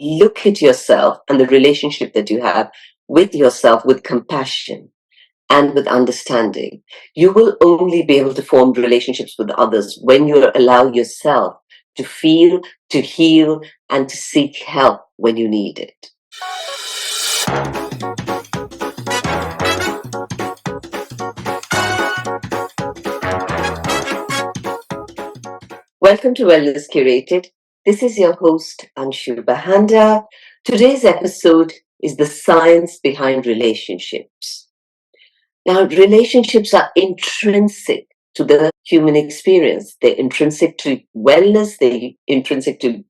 look at yourself and the relationship that you have with yourself with compassion and with understanding, you will only be able to form relationships with others when you allow yourself to feel, to heal, and to seek help when you need it. Welcome to Wellness Curated. This is your host, Anshu Bahanda. Today's episode is the science behind relationships. Now, relationships are intrinsic to the human experience. They're intrinsic to wellness, they're intrinsic to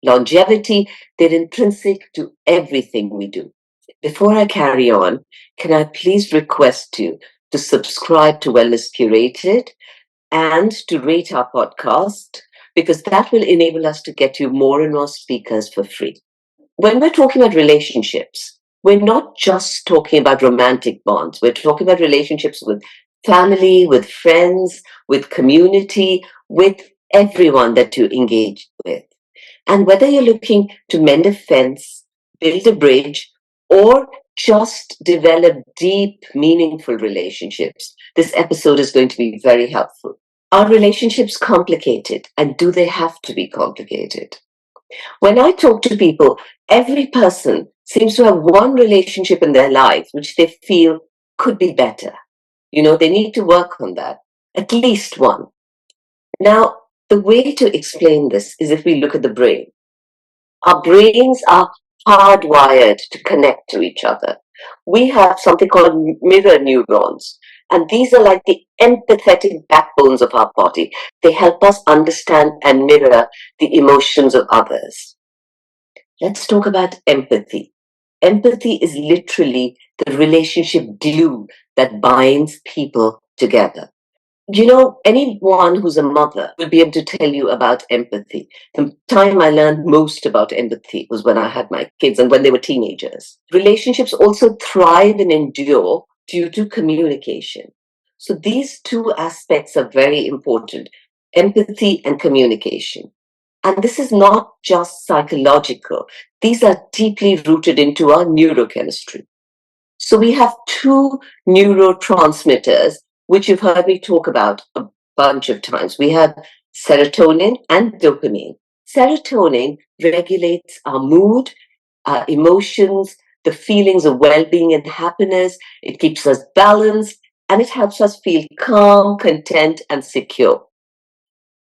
longevity, they're intrinsic to everything we do. Before I carry on, can I please request you to subscribe to Wellness Curated and to rate our podcast, because that will enable us to get you more and more speakers for free. When we're talking about relationships, we're not just talking about romantic bonds. We're talking about relationships with family, with friends, with community, with everyone that you engage with. And whether you're looking to mend a fence, build a bridge, or just develop deep, meaningful relationships, this episode is going to be very helpful. Are relationships complicated? And do they have to be complicated? When I talk to people, every person seems to have one relationship in their life which they feel could be better. They need to work on that, at least one. Now, the way to explain this is if we look at the brain. Our brains are hardwired to connect to each other. We have something called mirror neurons, and these are like the empathetic backbones of our body. They help us understand and mirror the emotions of others. Let's talk about empathy. Empathy is literally the relationship glue that binds people together. Anyone who's a mother will be able to tell you about empathy. The time I learned most about empathy was when I had my kids and when they were teenagers. Relationships also thrive and endure due to communication. So these two aspects are very important, empathy and communication. And this is not just psychological. These are deeply rooted into our neurochemistry. So we have two neurotransmitters, which you've heard me talk about a bunch of times. We have serotonin and dopamine. Serotonin regulates our mood, our emotions, the feelings of well-being and happiness. It keeps us balanced, and it helps us feel calm, content, and secure.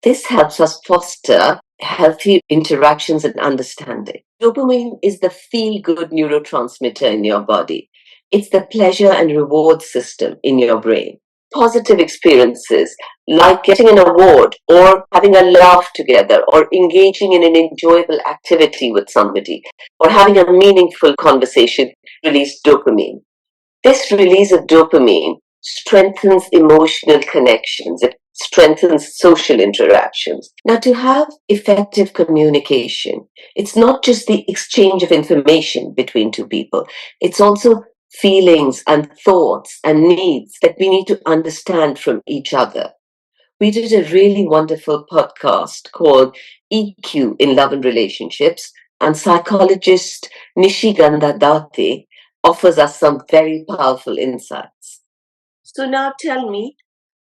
This helps us foster healthy interactions and understanding. Dopamine is the feel-good neurotransmitter in your body. It's the pleasure and reward system in your brain. Positive experiences like getting an award or having a laugh together or engaging in an enjoyable activity with somebody or having a meaningful conversation release dopamine. This release of dopamine strengthens emotional connections. It strengthens social interactions. Now, to have effective communication, it's not just the exchange of information between two people. It's also feelings and thoughts and needs that we need to understand from each other. We did a really wonderful podcast called EQ in Love and Relationships, and psychologist Nishigandha Date offers us some very powerful insights. So now tell me,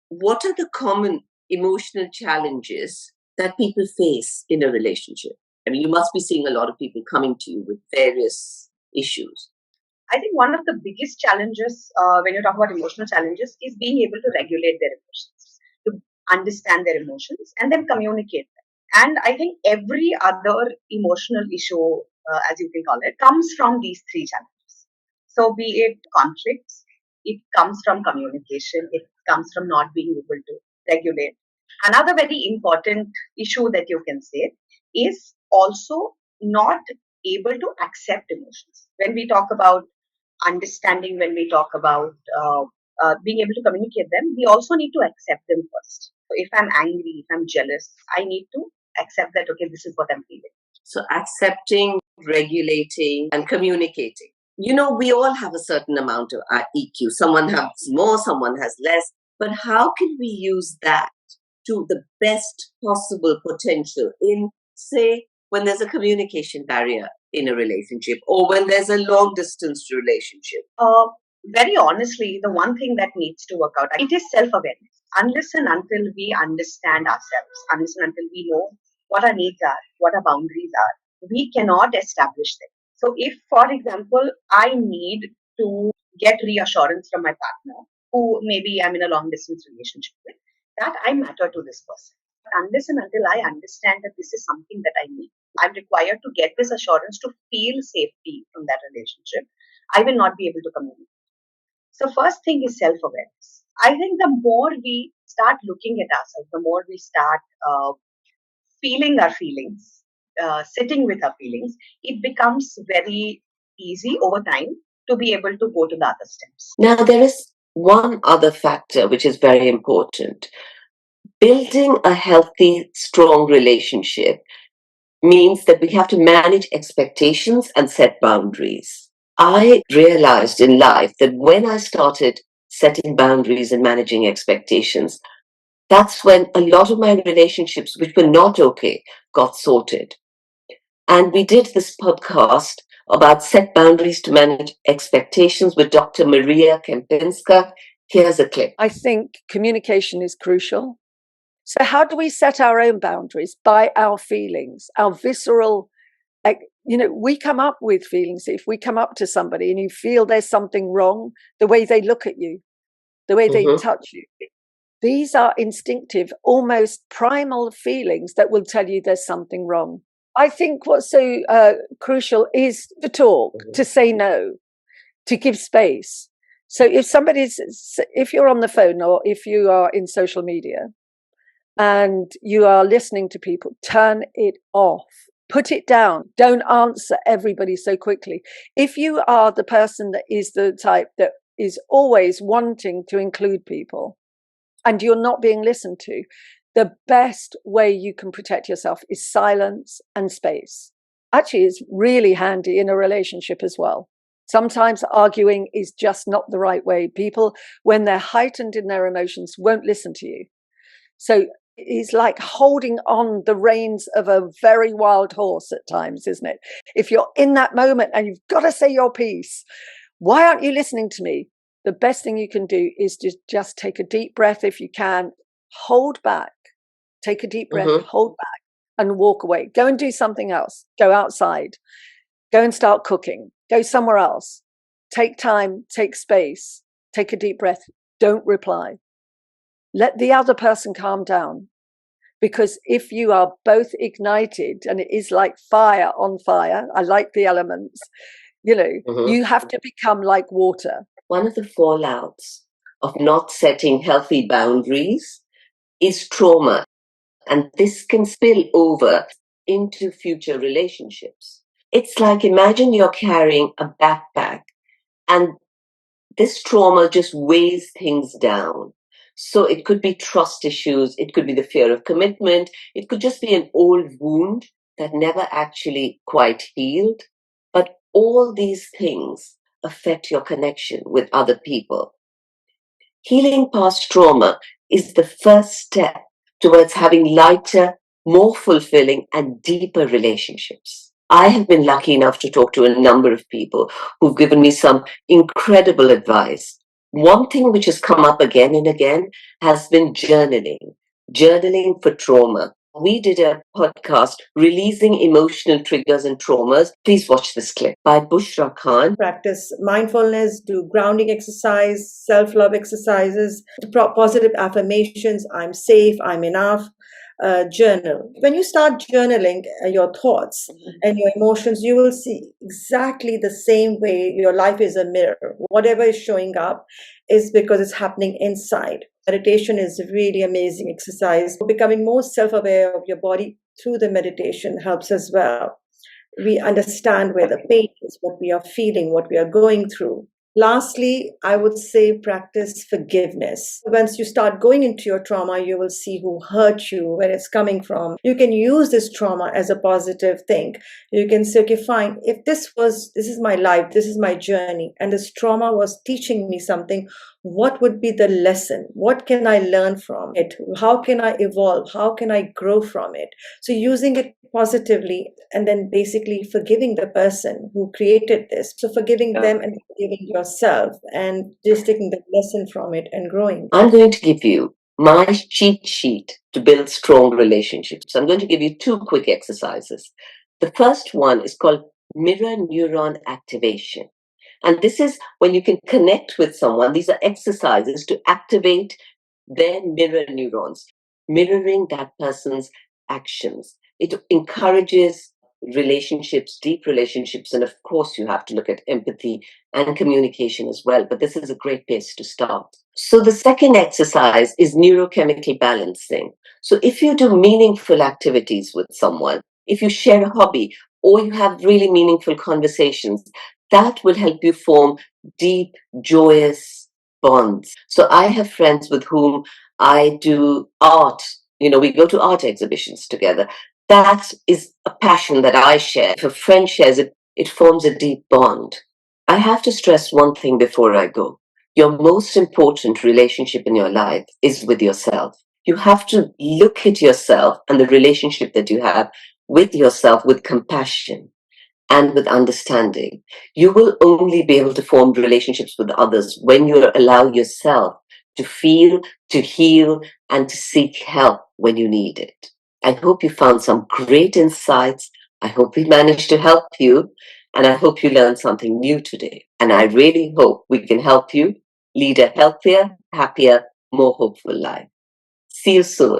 what are the common emotional challenges that people face in a relationship? I mean, you must be seeing a lot of people coming to you with various issues. I think one of the biggest challenges when you talk about emotional challenges is being able to regulate their emotions, to understand their emotions and then communicate them. And I think every other emotional issue, as you can call it, comes from these three challenges. So be it conflicts, it comes from communication, it comes from not being able to regulate. Another very important issue that you can say is also not able to accept emotions. When we talk about understanding, when we talk about being able to communicate them, we also need to accept them first. So if I'm angry, if I'm jealous, I need to accept that, okay, this is what I'm feeling. So accepting, regulating, and communicating. We all have a certain amount of EQ. Someone has more, someone has less. But how can we use that to the best possible potential in, say, when there's a communication barrier in a relationship, or when there's a long distance relationship? Very honestly, the one thing that needs to work out, it is self-awareness. Unless and until we understand ourselves, unless and until we know what our needs are, what our boundaries are, we cannot establish them. So if, for example, I need to get reassurance from my partner, who maybe I'm in a long distance relationship with, that I matter to this person. Unless and until I understand that this is something that I need, I'm required to get this assurance to feel safety from that relationship, I will not be able to communicate. So first thing is self-awareness. I think the more we start looking at ourselves, the more we start feeling our feelings, sitting with our feelings, it becomes very easy over time to be able to go to the other steps. Now, there is one other factor which is very important. Building a healthy, strong relationship means that we have to manage expectations and set boundaries. I realized in life that when I started setting boundaries and managing expectations, that's when a lot of my relationships, which were not okay, got sorted. And we did this podcast about set boundaries to manage expectations with Dr. Maria Kempinska. Here's a clip. I think communication is crucial. So how do we set our own boundaries? By our feelings, our visceral, we come up with feelings. If we come up to somebody and you feel there's something wrong, the way they look at you, the way they touch you, these are instinctive, almost primal feelings that will tell you there's something wrong. I think what's so crucial is to talk, to say no, to give space. So if you're on the phone or if you are in social media and you are listening to people, turn it off, put it down. Don't answer everybody so quickly. If you are the person that is the type that is always wanting to include people and you're not being listened to, the best way you can protect yourself is silence and space. Actually, it's really handy in a relationship as well. Sometimes arguing is just not the right way. People, when they're heightened in their emotions, won't listen to you. So it's like holding on the reins of a very wild horse at times, isn't it? If you're in that moment and you've got to say your piece, why aren't you listening to me? The best thing you can do is to just take a deep breath if you can, hold back, take a deep breath, hold back and walk away. Go and do something else. Go outside. Go and start cooking. Go somewhere else. Take time, take space, take a deep breath. Don't reply. Let the other person calm down. Because if you are both ignited, and it is like fire on fire, I like the elements, you have to become like water. One of the fallouts of not setting healthy boundaries is trauma. And this can spill over into future relationships. It's like, imagine you're carrying a backpack and this trauma just weighs things down. So it could be trust issues. It could be the fear of commitment. It could just be an old wound that never actually quite healed. But all these things affect your connection with other people. Healing past trauma is the first step towards having lighter, more fulfilling and deeper relationships. I have been lucky enough to talk to a number of people who've given me some incredible advice. One thing which has come up again and again has been journaling for trauma. We did a podcast, Releasing Emotional Triggers and Traumas. Please watch this clip by Bushra Khan. Practice mindfulness, do grounding exercise, self-love exercises, positive affirmations, I'm safe, I'm enough. Journal. When you start journaling your thoughts and your emotions, you will see exactly the same way. Your life is a mirror. Whatever is showing up is because it's happening inside. Meditation is a really amazing exercise. Becoming more self-aware of your body through the meditation helps as well. We understand where the pain is, what we are feeling, what we are going through. Lastly, I would say practice forgiveness. Once you start going into your trauma, you will see who hurt you, where it's coming from. You can use this trauma as a positive thing. You can say, okay, fine, if this is my life, this is my journey, and this trauma was teaching me something, what would be the lesson? What can I learn from it? How can I evolve? How can I grow from it? So using it positively and then basically forgiving the person who created this. So forgiving them and forgiving yourself and just taking the lesson from it and growing. I'm going to give you my cheat sheet to build strong relationships. I'm going to give you 2 quick exercises. The first one is called mirror neuron activation. And this is when you can connect with someone. These are exercises to activate their mirror neurons, mirroring that person's actions. It encourages relationships, deep relationships. And of course, you have to look at empathy and communication as well. But this is a great place to start. So the second exercise is neurochemical balancing. So if you do meaningful activities with someone, if you share a hobby, or you have really meaningful conversations, that will help you form deep, joyous bonds. So I have friends with whom I do art. We go to art exhibitions together. That is a passion that I share. If a friend shares it, it forms a deep bond. I have to stress one thing before I go. Your most important relationship in your life is with yourself. You have to look at yourself and the relationship that you have with yourself with compassion and with understanding. You will only be able to form relationships with others when you allow yourself to feel, to heal, and to seek help when you need it. I hope you found some great insights. I hope we managed to help you, and I hope you learned something new today. And I really hope we can help you lead a healthier, happier, more hopeful life. See you soon.